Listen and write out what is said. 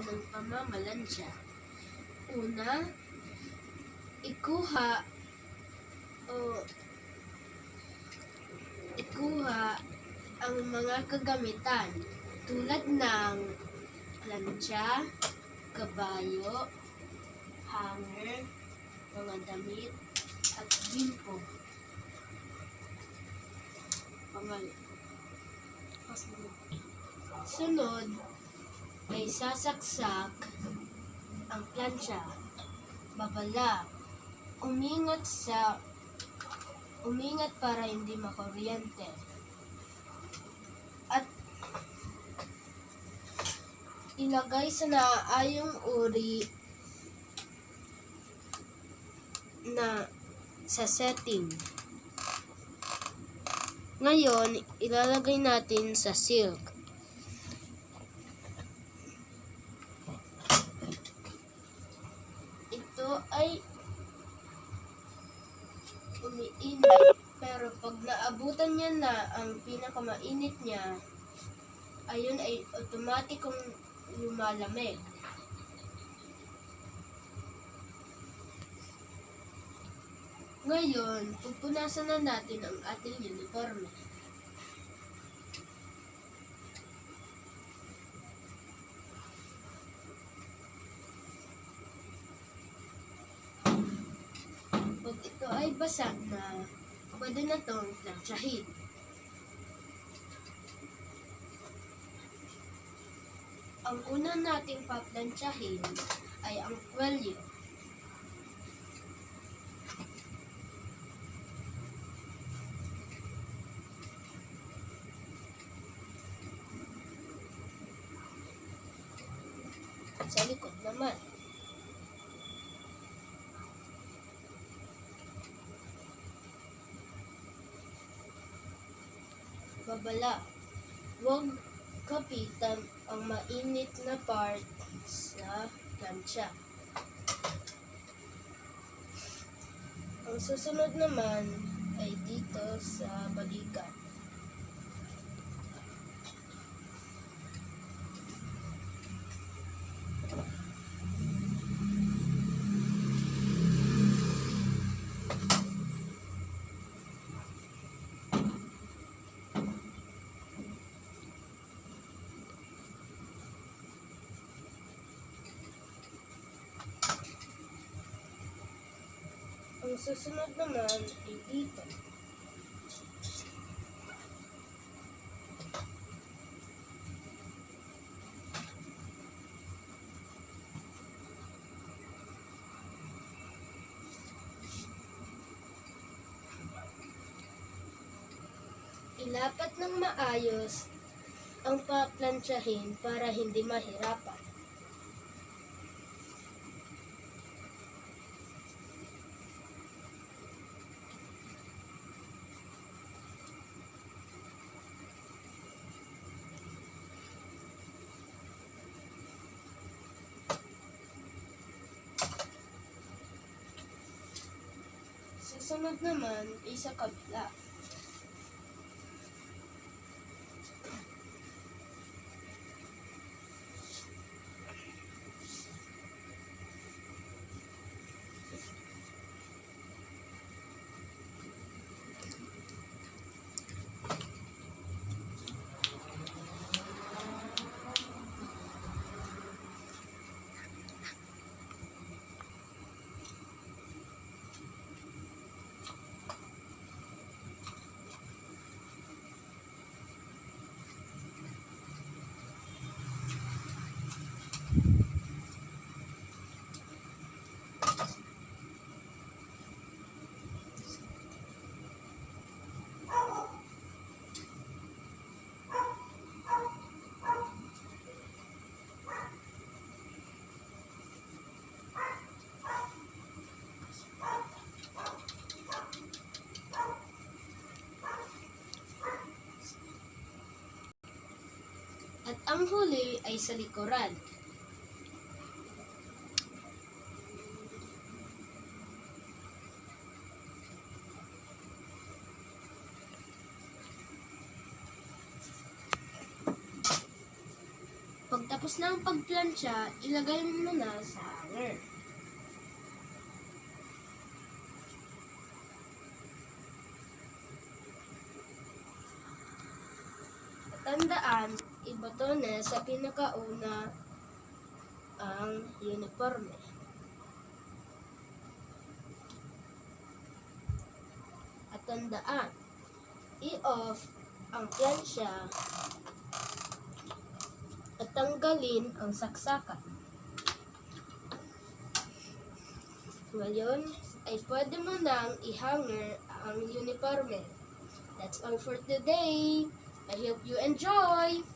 ng pamamalansya. Una, ikuha ang mga kagamitan tulad ng plancha, kabayo, hanger, mga damit, at bimpo. Sunod ay sasaksak ang plancha, babala, umingat para hindi makuryente, at ilagay sa naaayong uri na sa setting. Ngayon, ilalagay natin sa silk. Ito ay umiinit, pero pag naabutan niya na ang pinakamainit niya, ayun ay automatikong lumalamig. Ngayon, pupunasan na natin ang ating uniforme. Pag ito ay basag na, pwede na itong planchahin. Ang una nating paplansyahin ay ang kwelyo. Sa likod naman. Babala. Huwag kapitan ang mainit na part sa plancha. Ang susunod naman ay dito sa balikat. Ang susunod naman ay dito. Ilapat ng maayos ang paplansyahin para hindi mahirapan. Susunod naman ay sa kabila. At ang huli ay sa likuran. Pagtapos Pagkatapos ng pagplansya, ilagay mo na sa hanger. Tandaan, ibato na sa pinakauna ang uniforme. At tandaan, i-off ang plansya at tanggalin ang saksakan. Ngayon ay pwede mo nang i-hanger ang uniforme. That's all for today. I hope you enjoy!